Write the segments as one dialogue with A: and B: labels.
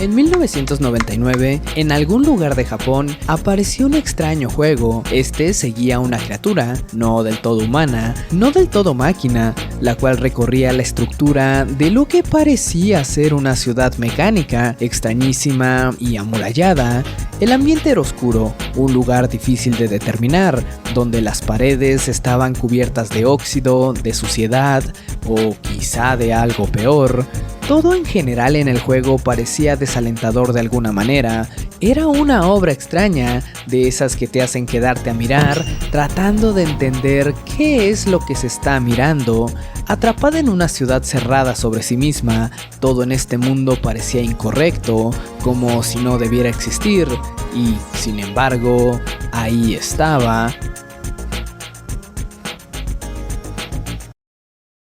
A: En 1999, en algún lugar de Japón, apareció un extraño juego. Este seguía a una criatura, no del todo humana, no del todo máquina, la cual recorría la estructura de lo que parecía ser una ciudad mecánica, extrañísima y amurallada. El ambiente era oscuro, un lugar difícil de determinar, donde las paredes estaban cubiertas de óxido, de suciedad o quizá de algo peor. Todo en general en el juego parecía desalentador de alguna manera. Era una obra extraña, de esas que te hacen quedarte a mirar, tratando de entender qué es lo que se está mirando. Atrapada en una ciudad cerrada sobre sí misma, todo en este mundo parecía incorrecto, como si no debiera existir, y sin embargo, ahí estaba.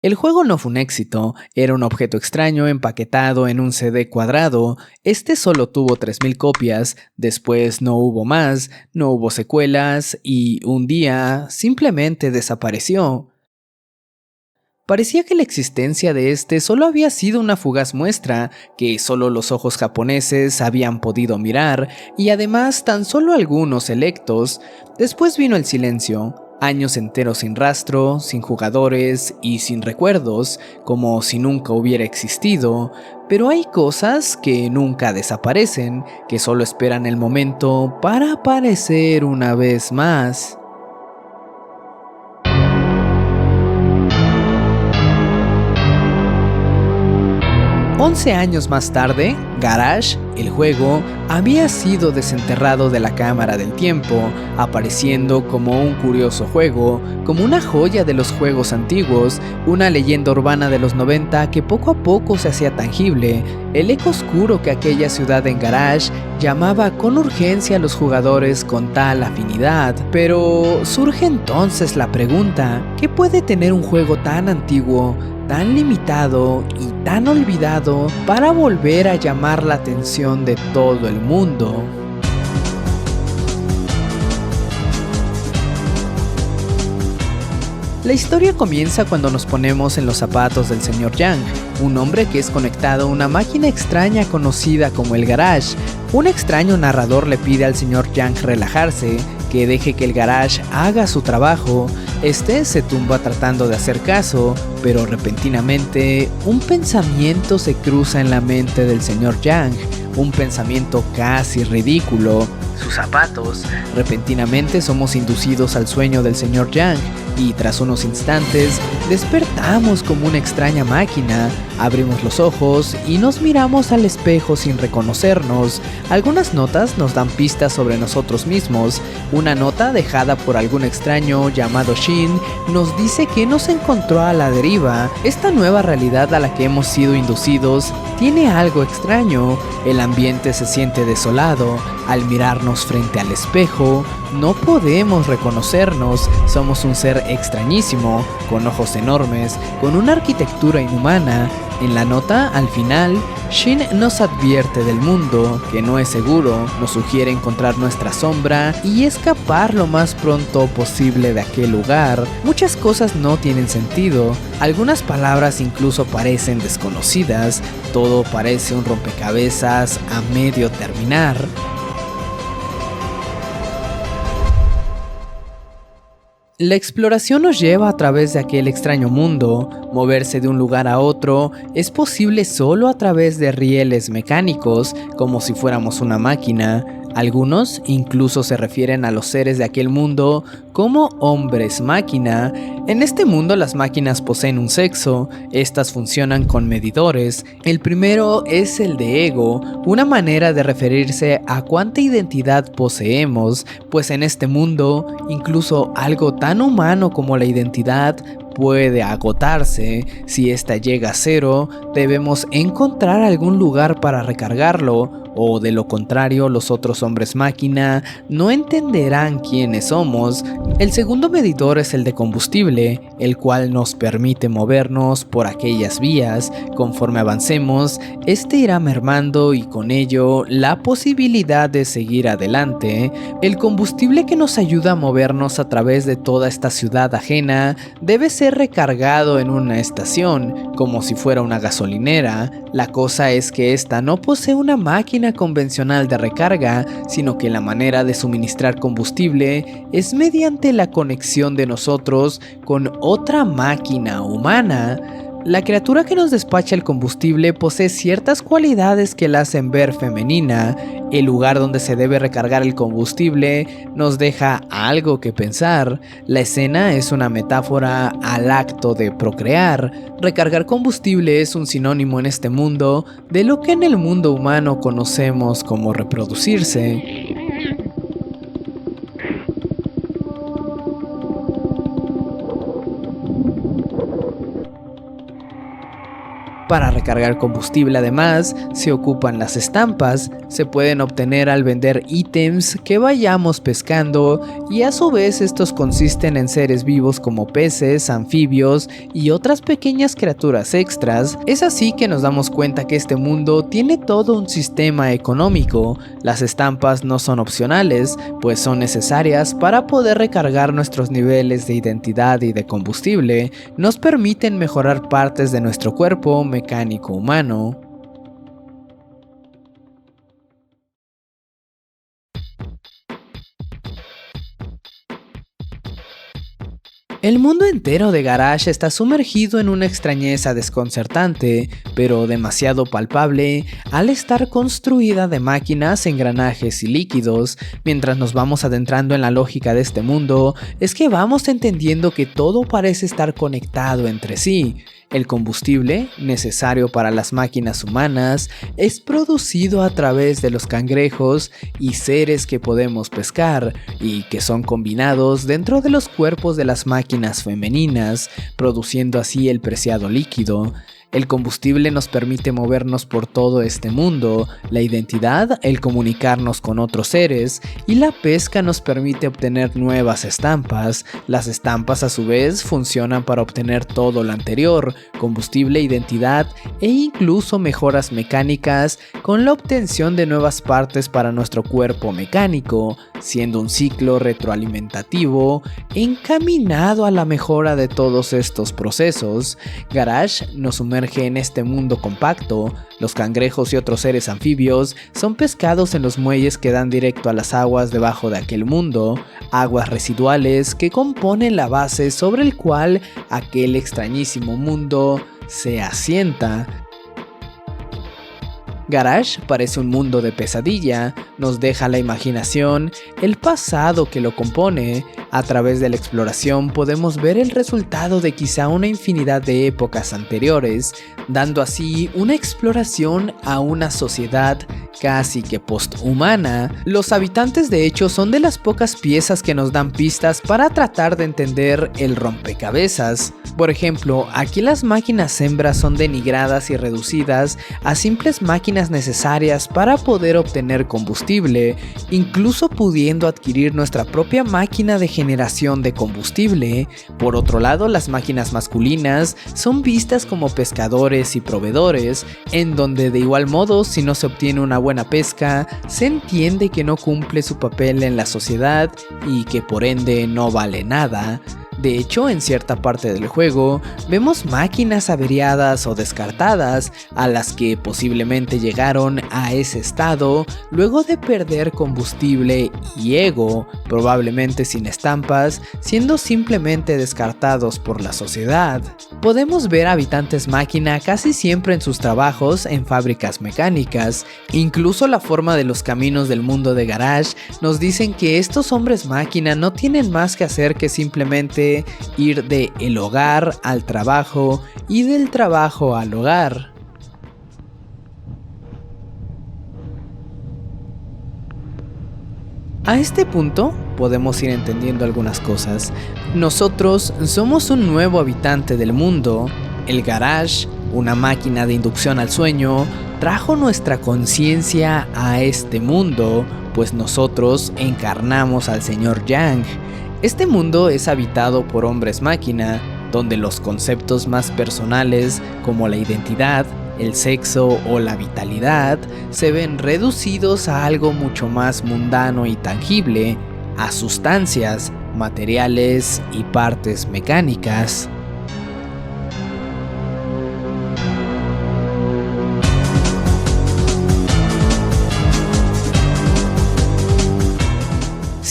A: El juego no fue un éxito, era un objeto extraño empaquetado en un CD cuadrado. Este solo tuvo 3000 copias, después no hubo más, no hubo secuelas y un día simplemente desapareció. Parecía que la existencia de este solo había sido una fugaz muestra, que solo los ojos japoneses habían podido mirar y además tan solo algunos selectos. Después vino el silencio. Años enteros sin rastro, sin jugadores y sin recuerdos, como si nunca hubiera existido. Pero hay cosas que nunca desaparecen, que solo esperan el momento para aparecer una vez más. 11 años más tarde, Garage, el juego, había sido desenterrado de la cámara del tiempo, apareciendo como un curioso juego, como una joya de los juegos antiguos, una leyenda urbana de los 90 que poco a poco se hacía tangible, el eco oscuro que aquella ciudad en Garage llamaba con urgencia a los jugadores con tal afinidad. Pero surge entonces la pregunta, ¿qué puede tener un juego tan antiguo, tan limitado y tan olvidado para volver a llamar la atención de todo el mundo? La historia comienza cuando nos ponemos en los zapatos del Sr. Yang, un hombre que es conectado a una máquina extraña conocida como el Garage. Un extraño narrador le pide al Sr. Yang relajarse, que deje que el Garage haga su trabajo. Este se tumba tratando de hacer caso, pero repentinamente un pensamiento se cruza en la mente del Sr. Yang, un pensamiento casi ridículo. Sus zapatos. Repentinamente somos inducidos al sueño del Sr. Yang y tras unos instantes despertamos como una extraña máquina, abrimos los ojos y nos miramos al espejo sin reconocernos. Algunas notas nos dan pistas sobre nosotros mismos. Una nota dejada por algún extraño llamado Shin nos dice que nos encontró a la deriva. Esta nueva realidad a la que hemos sido inducidos tiene algo extraño. El ambiente se siente desolado. Al mirarnos frente al espejo, no podemos reconocernos. Somos un ser extrañísimo, con ojos enormes, con una arquitectura inhumana. En la nota, al final, Shin nos advierte del mundo, que no es seguro, nos sugiere encontrar nuestra sombra y escapar lo más pronto posible de aquel lugar. Muchas cosas no tienen sentido, algunas palabras incluso parecen desconocidas, todo parece un rompecabezas a medio terminar. La exploración nos lleva a través de aquel extraño mundo. Moverse de un lugar a otro es posible solo a través de rieles mecánicos, como si fuéramos una máquina. Algunos incluso se refieren a los seres de aquel mundo como hombres máquina. En este mundo las máquinas poseen un sexo, estas funcionan con medidores. El primero es el de ego, una manera de referirse a cuánta identidad poseemos, pues en este mundo incluso algo tan humano como la identidad puede agotarse. Si esta llega a cero, debemos encontrar algún lugar para recargarlo. o de lo contrario los otros hombres máquina no entenderán quiénes somos. El segundo medidor es el de combustible, el cual nos permite movernos por aquellas vías. Conforme avancemos, este irá mermando y con ello la posibilidad de seguir adelante. El combustible que nos ayuda a movernos a través de toda esta ciudad ajena debe ser recargado en una estación, como si fuera una gasolinera. La cosa es que esta no posee una máquina convencional de recarga, sino que la manera de suministrar combustible es mediante la conexión de nosotros con otra máquina humana. La criatura que nos despacha el combustible posee ciertas cualidades que la hacen ver femenina. El lugar donde se debe recargar el combustible nos deja algo que pensar. La escena es una metáfora al acto de procrear. Recargar combustible es un sinónimo en este mundo de lo que en el mundo humano conocemos como reproducirse. Para recargar combustible además se ocupan las estampas, se pueden obtener al vender ítems que vayamos pescando y a su vez estos consisten en seres vivos como peces, anfibios y otras pequeñas criaturas extras. Es así que nos damos cuenta que este mundo tiene todo un sistema económico. Las estampas no son opcionales, pues son necesarias para poder recargar nuestros niveles de identidad y de combustible. Nos permiten mejorar partes de nuestro cuerpo mecánico humano. El mundo entero de Garage está sumergido en una extrañeza desconcertante, pero demasiado palpable al estar construida de máquinas, engranajes y líquidos. Mientras nos vamos adentrando en la lógica de este mundo, es que vamos entendiendo que todo parece estar conectado entre sí. El combustible, necesario para las máquinas humanas, es producido a través de los cangrejos y seres que podemos pescar, y que son combinados dentro de los cuerpos de las máquinas femeninas, produciendo así el preciado líquido. El combustible nos permite movernos por todo este mundo, la identidad, el comunicarnos con otros seres, y la pesca nos permite obtener nuevas estampas. Las estampas a su vez funcionan para obtener todo lo anterior, combustible, identidad e incluso mejoras mecánicas con la obtención de nuevas partes para nuestro cuerpo mecánico, siendo un ciclo retroalimentativo encaminado a la mejora de todos estos procesos. Garage nos sumerge en este mundo compacto. Los cangrejos y otros seres anfibios son pescados en los muelles que dan directo a las aguas debajo de aquel mundo, aguas residuales que componen la base sobre el cual aquel extrañísimo mundo se asienta. Garage parece un mundo de pesadilla, nos deja la imaginación, el pasado que lo compone. A través de la exploración podemos ver el resultado de quizá una infinidad de épocas anteriores, dando así una exploración a una sociedad casi que posthumana. Los habitantes de hecho son de las pocas piezas que nos dan pistas para tratar de entender el rompecabezas. Por ejemplo, aquí las máquinas hembras son denigradas y reducidas a simples máquinas necesarias para poder obtener combustible, incluso pudiendo adquirir nuestra propia máquina de generación de combustible. Por otro lado, las máquinas masculinas son vistas como pescadores y proveedores, en donde de igual modo, si no se obtiene una buena pesca, se entiende que no cumple su papel en la sociedad y que por ende no vale nada. De hecho, en cierta parte del juego, vemos máquinas averiadas o descartadas, a las que posiblemente llegaron a ese estado luego de perder combustible y ego, probablemente sin estampas, siendo simplemente descartados por la sociedad. Podemos ver habitantes máquina casi siempre en sus trabajos en fábricas mecánicas. Incluso la forma de los caminos del mundo de Garage nos dicen que estos hombres máquina no tienen más que hacer que simplemente ir de el hogar al trabajo y del trabajo al hogar. A este punto podemos ir entendiendo algunas cosas. Nosotros somos un nuevo habitante del mundo. El Garage, una máquina de inducción al sueño, trajo nuestra conciencia a este mundo, pues nosotros encarnamos al señor Yang. Este mundo es habitado por hombres máquina, donde los conceptos más personales como la identidad, el sexo o la vitalidad se ven reducidos a algo mucho más mundano y tangible, a sustancias, materiales y partes mecánicas.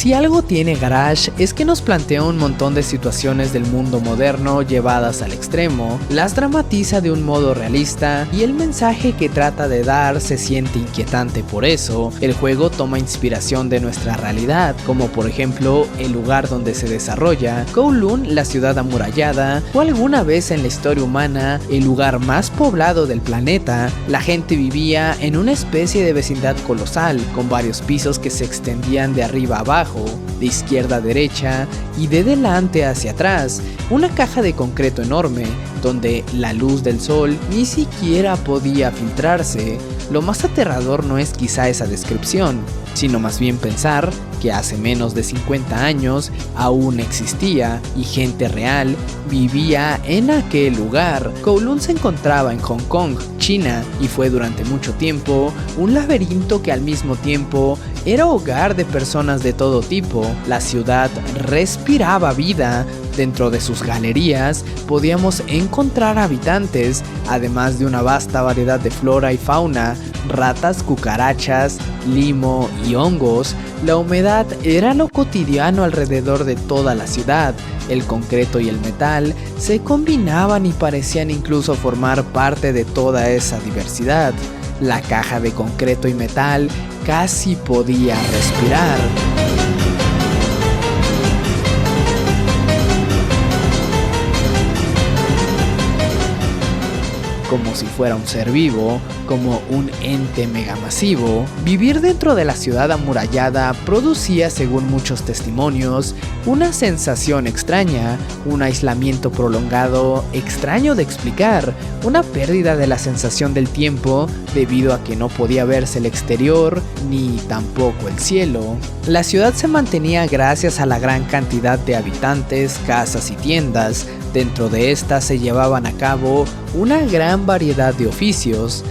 A: Si algo tiene Garage es que nos plantea un montón de situaciones del mundo moderno llevadas al extremo, las dramatiza de un modo realista y el mensaje que trata de dar se siente inquietante. Por eso, el juego toma inspiración de nuestra realidad, como por ejemplo el lugar donde se desarrolla, Kowloon, la ciudad amurallada, o alguna vez en la historia humana, el lugar más poblado del planeta. La gente vivía en una especie de vecindad colosal, con varios pisos que se extendían de arriba a abajo, de izquierda a derecha y de delante hacia atrás, una caja de concreto enorme, donde la luz del sol ni siquiera podía filtrarse. Lo más aterrador no es quizá esa descripción, sino más bien pensar que hace menos de 50 años aún existía y gente real vivía en aquel lugar. Kowloon se encontraba en Hong Kong, China, y fue durante mucho tiempo un laberinto que al mismo tiempo era hogar de personas de todo tipo. La ciudad respiraba vida. Dentro de sus galerías podíamos encontrar habitantes, además de una vasta variedad de flora y fauna, ratas, cucarachas, limo y hongos. La humedad era lo cotidiano alrededor de toda la ciudad. El concreto y el metal se combinaban y parecían incluso formar parte de toda esa diversidad. La caja de concreto y metal casi podía respirar. Como si fuera un ser vivo, como un ente megamasivo. Vivir dentro de la ciudad amurallada producía, según muchos testimonios, una sensación extraña, un aislamiento prolongado, extraño de explicar, una pérdida de la sensación del tiempo debido a que no podía verse el exterior ni tampoco el cielo. La ciudad se mantenía gracias a la gran cantidad de habitantes, casas y tiendas. Dentro de estas se llevaban a cabo una gran variedad de oficios.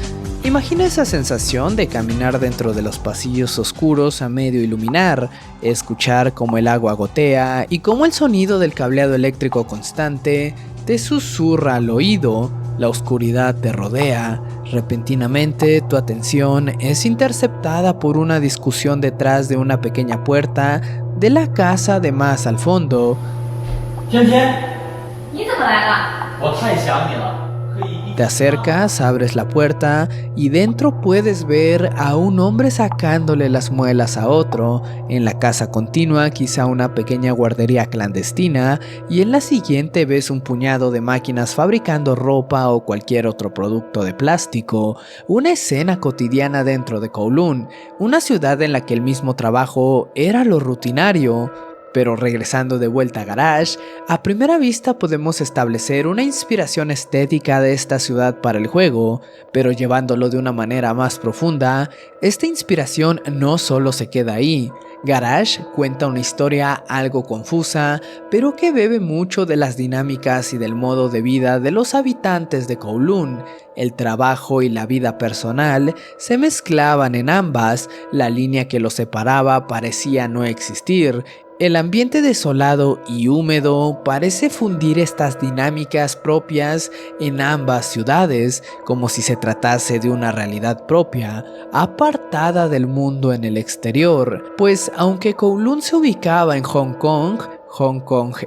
A: Imagina esa sensación de caminar dentro de los pasillos oscuros a medio iluminar, escuchar cómo el agua gotea y cómo el sonido del cableado eléctrico constante te susurra al oído. La oscuridad te rodea. Repentinamente tu atención es interceptada por una discusión detrás de una pequeña puerta de la casa de más al fondo. Te acercas, abres la puerta y dentro puedes ver a un hombre sacándole las muelas a otro. En la casa continua quizá una pequeña guardería clandestina y en la siguiente ves un puñado de máquinas fabricando ropa o cualquier otro producto de plástico. Una escena cotidiana dentro de Kowloon, una ciudad en la que el mismo trabajo era lo rutinario. Pero regresando de vuelta a Garage, a primera vista podemos establecer una inspiración estética de esta ciudad para el juego, pero llevándolo de una manera más profunda, esta inspiración no solo se queda ahí. Garage cuenta una historia algo confusa, pero que bebe mucho de las dinámicas y del modo de vida de los habitantes de Kowloon. El trabajo y la vida personal se mezclaban en ambas, la línea que los separaba parecía no existir. El ambiente desolado y húmedo parece fundir estas dinámicas propias en ambas ciudades, como si se tratase de una realidad propia, apartada del mundo en el exterior, pues aunque Kowloon se ubicaba en Hong Kong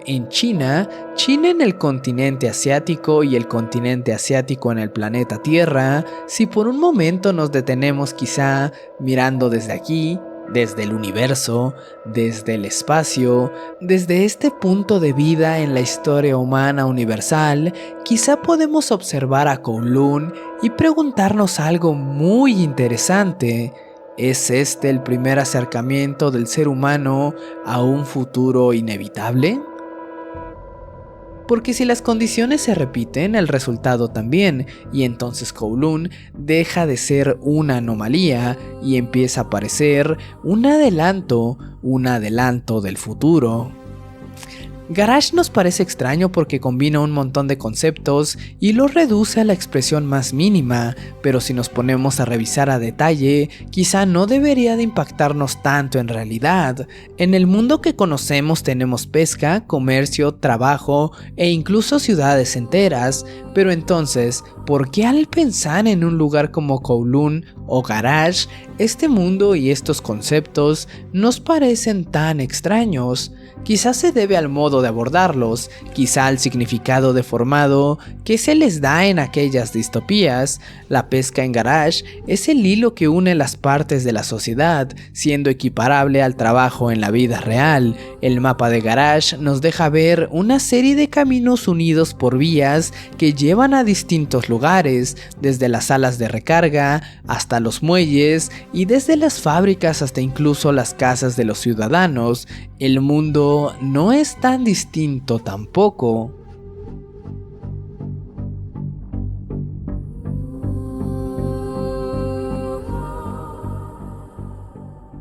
A: en China, China en el continente asiático y el continente asiático en el planeta Tierra, si por un momento nos detenemos quizá mirando desde aquí, desde el universo, desde el espacio, desde este punto de vida en la historia humana universal, quizá podemos observar a Kowloon y preguntarnos algo muy interesante. ¿Es este el primer acercamiento del ser humano a un futuro inevitable? Porque si las condiciones se repiten, el resultado también, y entonces Kowloon deja de ser una anomalía y empieza a parecer un adelanto del futuro. Garage nos parece extraño porque combina un montón de conceptos y los reduce a la expresión más mínima, pero si nos ponemos a revisar a detalle, quizá no debería de impactarnos tanto en realidad. En el mundo que conocemos tenemos pesca, comercio, trabajo e incluso ciudades enteras, pero entonces, ¿por qué al pensar en un lugar como Kowloon o Garage, este mundo y estos conceptos nos parecen tan extraños? Quizás se debe al modo de abordarlos, quizá al significado deformado que se les da en aquellas distopías. La pesca en Garage es el hilo que une las partes de la sociedad, siendo equiparable al trabajo en la vida real. El mapa de Garage nos deja ver una serie de caminos unidos por vías que llevan a distintos lugares, desde las salas de recarga hasta los muelles y desde las fábricas hasta incluso las casas de los ciudadanos. El mundo no es tan distinto tampoco.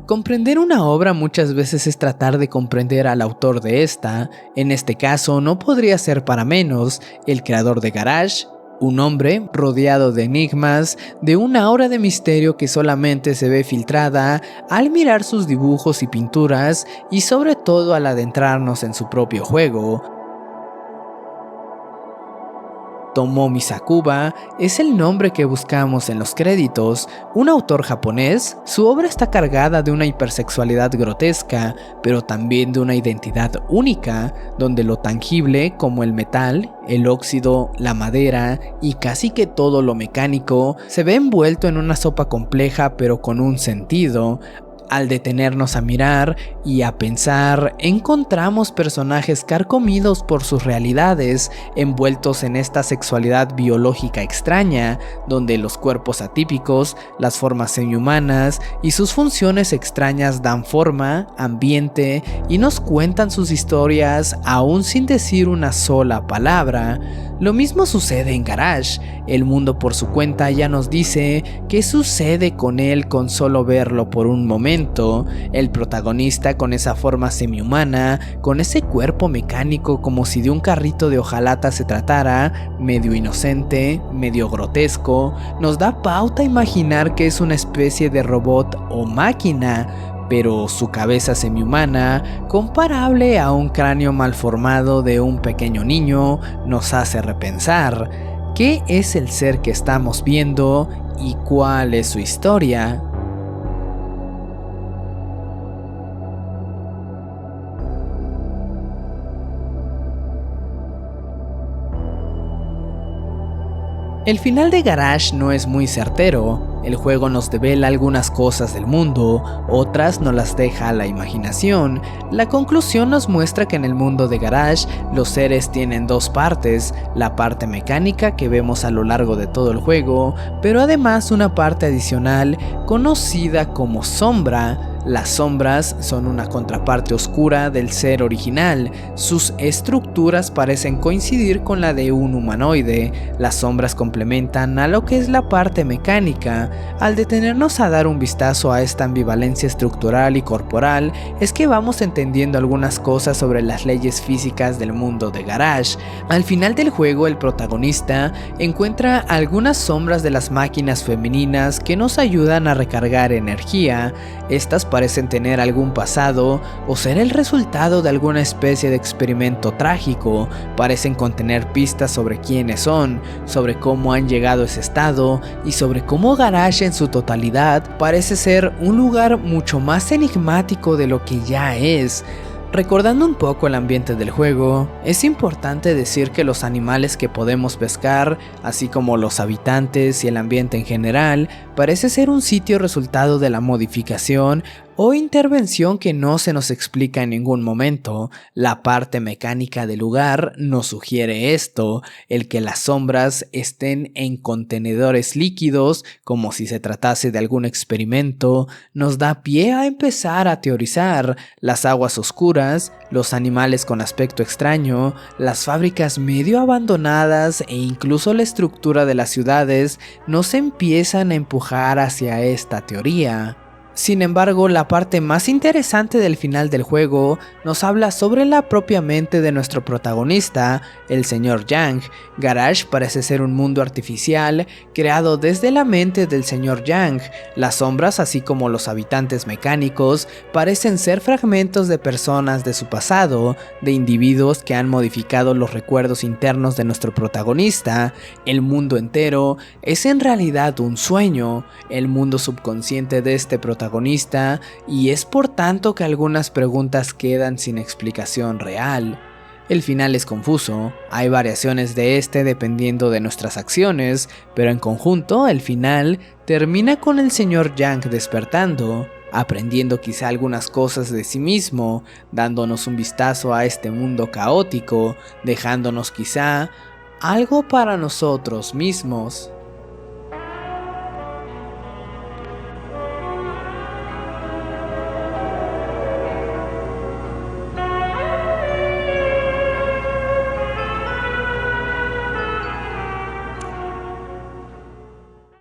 A: Comprender una obra muchas veces es tratar de comprender al autor de esta. En este caso no podría ser para menos el creador de Garage, un hombre rodeado de enigmas, de una aura de misterio que solamente se ve filtrada al mirar sus dibujos y pinturas y sobre todo al adentrarnos en su propio juego. Tomomi Sakuba es el nombre que buscamos en los créditos, un autor japonés. Su obra está cargada de una hipersexualidad grotesca, pero también de una identidad única, donde lo tangible como el metal, el óxido, la madera y casi que todo lo mecánico se ve envuelto en una sopa compleja pero con un sentido. Al detenernos a mirar y a pensar, encontramos personajes carcomidos por sus realidades, envueltos en esta sexualidad biológica extraña, donde los cuerpos atípicos, las formas semihumanas y sus funciones extrañas dan forma, ambiente y nos cuentan sus historias aún sin decir una sola palabra. Lo mismo sucede en Garage. El mundo por su cuenta ya nos dice qué sucede con él con solo verlo por un momento. El protagonista con esa forma semihumana, con ese cuerpo mecánico como si de un carrito de hojalata se tratara, medio inocente, medio grotesco, nos da pauta a imaginar que es una especie de robot o máquina, pero su cabeza semihumana, comparable a un cráneo malformado de un pequeño niño, nos hace repensar qué es el ser que estamos viendo y cuál es su historia. El final de Garage no es muy certero. El juego nos devela algunas cosas del mundo, otras nos las deja a la imaginación. La conclusión nos muestra que en el mundo de Garage los seres tienen dos partes, la parte mecánica que vemos a lo largo de todo el juego, pero además una parte adicional conocida como sombra. Las sombras son una contraparte oscura del ser original. Sus estructuras parecen coincidir con la de un humanoide. Las sombras complementan a lo que es la parte mecánica. Al detenernos a dar un vistazo a esta ambivalencia estructural y corporal, es que vamos entendiendo algunas cosas sobre las leyes físicas del mundo de Garage. Al final del juego, el protagonista encuentra algunas sombras de las máquinas femeninas que nos ayudan a recargar energía. Estas parecen tener algún pasado o ser el resultado de alguna especie de experimento trágico. Parecen contener pistas sobre quiénes son, sobre cómo han llegado a ese estado y sobre cómo Garage en su totalidad parece ser un lugar mucho más enigmático de lo que ya es. Recordando un poco el ambiente del juego, es importante decir que los animales que podemos pescar, así como los habitantes y el ambiente en general, parece ser un sitio resultado de la modificación o intervención que no se nos explica en ningún momento. La parte mecánica del lugar nos sugiere esto, el que las sombras estén en contenedores líquidos como si se tratase de algún experimento, nos da pie a empezar a teorizar. Las aguas oscuras, los animales con aspecto extraño, las fábricas medio abandonadas e incluso la estructura de las ciudades nos empiezan a empujar hacia esta teoría. Sin embargo, la parte más interesante del final del juego nos habla sobre la propia mente de nuestro protagonista, el Sr. Yang. Garage parece ser un mundo artificial creado desde la mente del Sr. Yang. Las sombras, así como los habitantes mecánicos, parecen ser fragmentos de personas de su pasado, de individuos que han modificado los recuerdos internos de nuestro protagonista. El mundo entero es en realidad un sueño, el mundo subconsciente de este protagonista, y es por tanto que algunas preguntas quedan sin explicación real. El final es confuso, hay variaciones de este dependiendo de nuestras acciones, pero en conjunto el final termina con el Sr. Yang despertando, aprendiendo quizá algunas cosas de sí mismo, dándonos un vistazo a este mundo caótico, dejándonos quizá algo para nosotros mismos.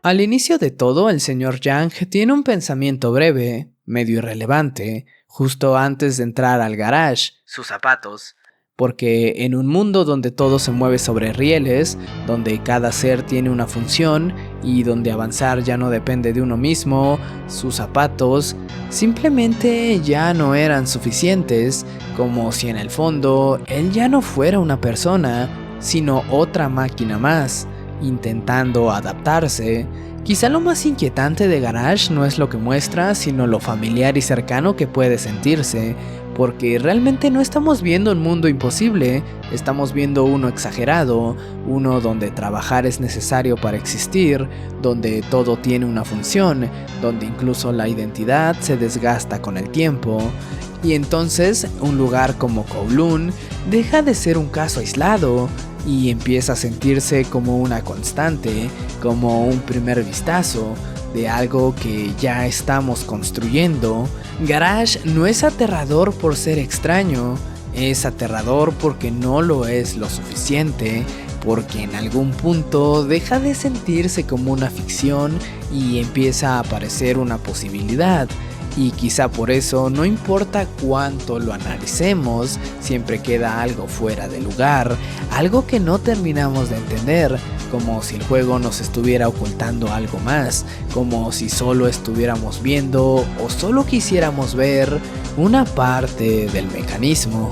A: Al inicio de todo, el Sr. Yang tiene un pensamiento breve, medio irrelevante, justo antes de entrar al garage, sus zapatos, porque en un mundo donde todo se mueve sobre rieles, donde cada ser tiene una función y donde avanzar ya no depende de uno mismo, sus zapatos simplemente ya no eran suficientes, como si en el fondo él ya no fuera una persona, sino otra máquina más, intentando adaptarse. Quizá lo más inquietante de Garage no es lo que muestra, sino lo familiar y cercano que puede sentirse, porque realmente no estamos viendo un mundo imposible, estamos viendo uno exagerado, uno donde trabajar es necesario para existir, donde todo tiene una función, donde incluso la identidad se desgasta con el tiempo. Y entonces, un lugar como Kowloon deja de ser un caso aislado y empieza a sentirse como una constante, como un primer vistazo de algo que ya estamos construyendo. Garage no es aterrador por ser extraño, es aterrador porque no lo es lo suficiente, porque en algún punto deja de sentirse como una ficción y empieza a parecer una posibilidad. Y quizá por eso, no importa cuánto lo analicemos, siempre queda algo fuera de lugar, algo que no terminamos de entender, como si el juego nos estuviera ocultando algo más, como si solo estuviéramos viendo o solo quisiéramos ver una parte del mecanismo.